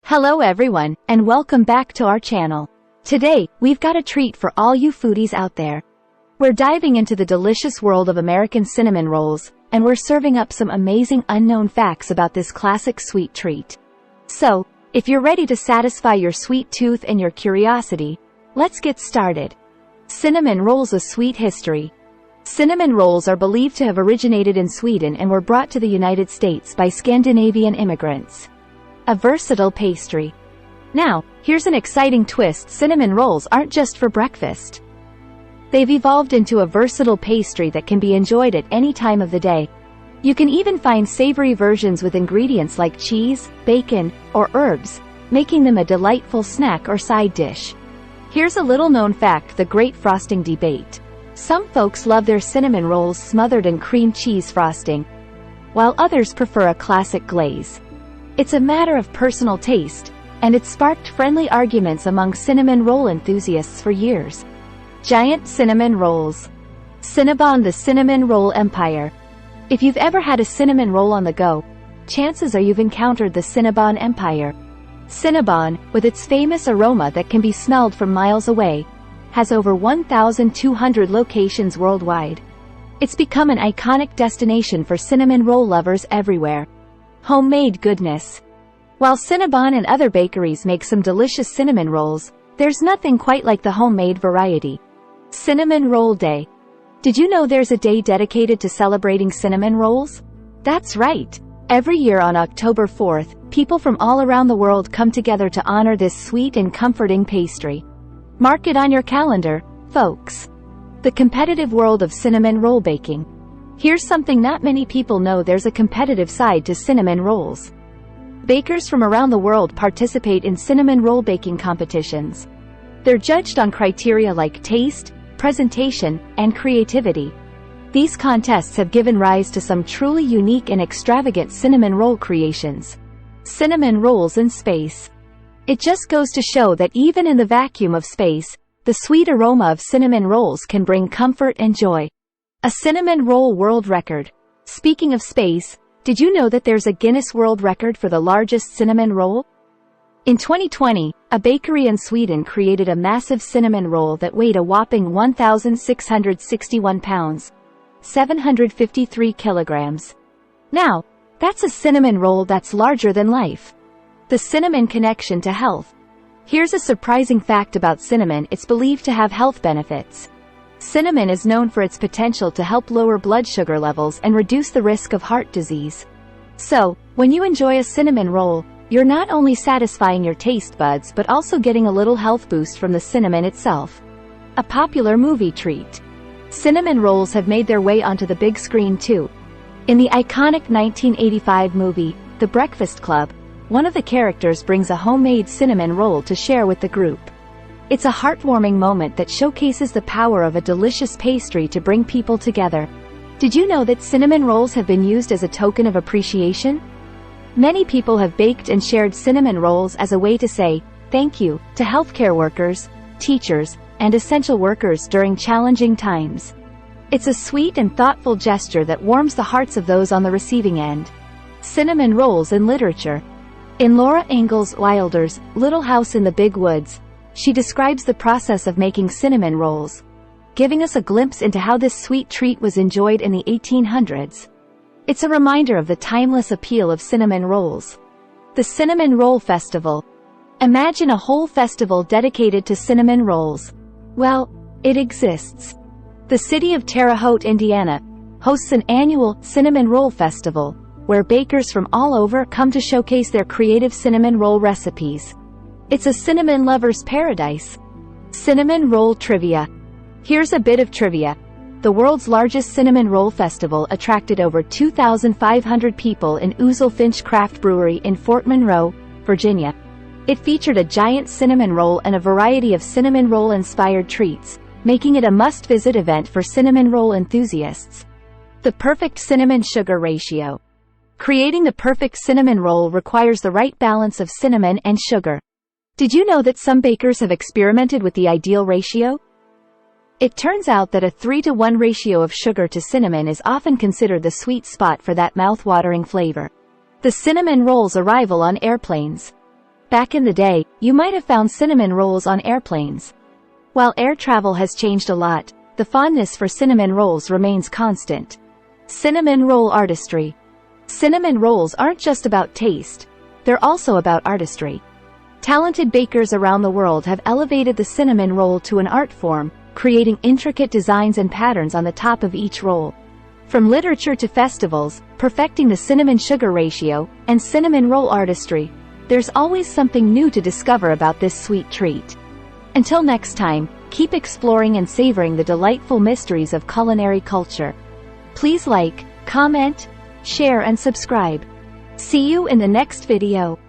Hello everyone, and welcome back to our channel. Today, we've got a treat for all you foodies out there. We're diving into the delicious world of American cinnamon rolls, and we're serving up some amazing unknown facts about this classic sweet treat. So, if you're ready to satisfy your sweet tooth and your curiosity, let's get started. Cinnamon rolls: a sweet history. Cinnamon rolls are believed to have originated in Sweden and were brought to the United States by Scandinavian immigrants. A versatile pastry. Now, here's an exciting twist: cinnamon rolls aren't just for breakfast. They've evolved into a versatile pastry that can be enjoyed at any time of the day. You can even find savory versions with ingredients like cheese, bacon, or herbs, making them a delightful snack or side dish. Here's a little-known fact: the great frosting debate. Some folks love their cinnamon rolls smothered in cream cheese frosting, while others prefer a classic glaze. It's a matter of personal taste, and it's sparked friendly arguments among cinnamon roll enthusiasts for years. Giant cinnamon rolls. Cinnabon: the cinnamon roll empire. If you've ever had a cinnamon roll on the go, chances are you've encountered the Cinnabon empire. Cinnabon, with its famous aroma that can be smelled from miles away, has over 1,200 locations worldwide. It's become an iconic destination for cinnamon roll lovers everywhere. Homemade goodness. While Cinnabon and other bakeries make some delicious cinnamon rolls, there's nothing quite like the homemade variety. Cinnamon Roll Day. Did you know there's a day dedicated to celebrating cinnamon rolls? That's right. Every year on October 4th, people from all around the world come together to honor this sweet and comforting pastry. Mark it on your calendar, folks. The competitive world of cinnamon roll baking. Here's something not many people know: there's a competitive side to cinnamon rolls. Bakers from around the world participate in cinnamon roll baking competitions. They're judged on criteria like taste, presentation, and creativity. These contests have given rise to some truly unique and extravagant cinnamon roll creations. Cinnamon rolls in space. It just goes to show that even in the vacuum of space, the sweet aroma of cinnamon rolls can bring comfort and joy. A cinnamon roll world record. Speaking of space, did you know that there's a Guinness World Record for the largest cinnamon roll? In 2020, a bakery in Sweden created a massive cinnamon roll that weighed a whopping 1,661 pounds, 753 kilograms. Now, that's a cinnamon roll that's larger than life. The cinnamon connection to health. Here's a surprising fact about cinnamon: it's believed to have health benefits. Cinnamon is known for its potential to help lower blood sugar levels and reduce the risk of heart disease. So, when you enjoy a cinnamon roll, you're not only satisfying your taste buds but also getting a little health boost from the cinnamon itself. A popular movie treat. Cinnamon rolls have made their way onto the big screen too. In the iconic 1985 movie, The Breakfast Club, one of the characters brings a homemade cinnamon roll to share with the group. It's a heartwarming moment that showcases the power of a delicious pastry to bring people together. Did you know that cinnamon rolls have been used as a token of appreciation? Many people have baked and shared cinnamon rolls as a way to say thank you to healthcare workers, teachers, and essential workers during challenging times. It's a sweet and thoughtful gesture that warms the hearts of those on the receiving end. Cinnamon rolls in literature. In Laura Ingalls Wilder's Little House in the Big Woods, she describes the process of making cinnamon rolls, giving us a glimpse into how this sweet treat was enjoyed in the 1800s. It's a reminder of the timeless appeal of cinnamon rolls. The Cinnamon Roll Festival. Imagine a whole festival dedicated to cinnamon rolls. Well, it exists. The city of Terre Haute, Indiana, hosts an annual Cinnamon Roll Festival, where bakers from all over come to showcase their creative cinnamon roll recipes. It's a cinnamon lover's paradise. Cinnamon roll trivia. Here's a bit of trivia. The world's largest cinnamon roll festival attracted over 2,500 people in Ouzel Finch Craft Brewery in Fort Monroe, Virginia. It featured a giant cinnamon roll and a variety of cinnamon roll-inspired treats, making it a must-visit event for cinnamon roll enthusiasts. The perfect cinnamon-sugar ratio. Creating the perfect cinnamon roll requires the right balance of cinnamon and sugar. Did you know that some bakers have experimented with the ideal ratio? It turns out that a 3-to-1 ratio of sugar to cinnamon is often considered the sweet spot for that mouth-watering flavor. The cinnamon roll's arrival on airplanes. Back in the day, you might have found cinnamon rolls on airplanes. While air travel has changed a lot, the fondness for cinnamon rolls remains constant. Cinnamon roll artistry. Cinnamon rolls aren't just about taste, they're also about artistry. Talented bakers around the world have elevated the cinnamon roll to an art form, creating intricate designs and patterns on the top of each roll. From literature to festivals, perfecting the cinnamon-sugar ratio, and cinnamon roll artistry, there's always something new to discover about this sweet treat. Until next time, keep exploring and savoring the delightful mysteries of culinary culture. Please like, comment, share and subscribe. See you in the next video.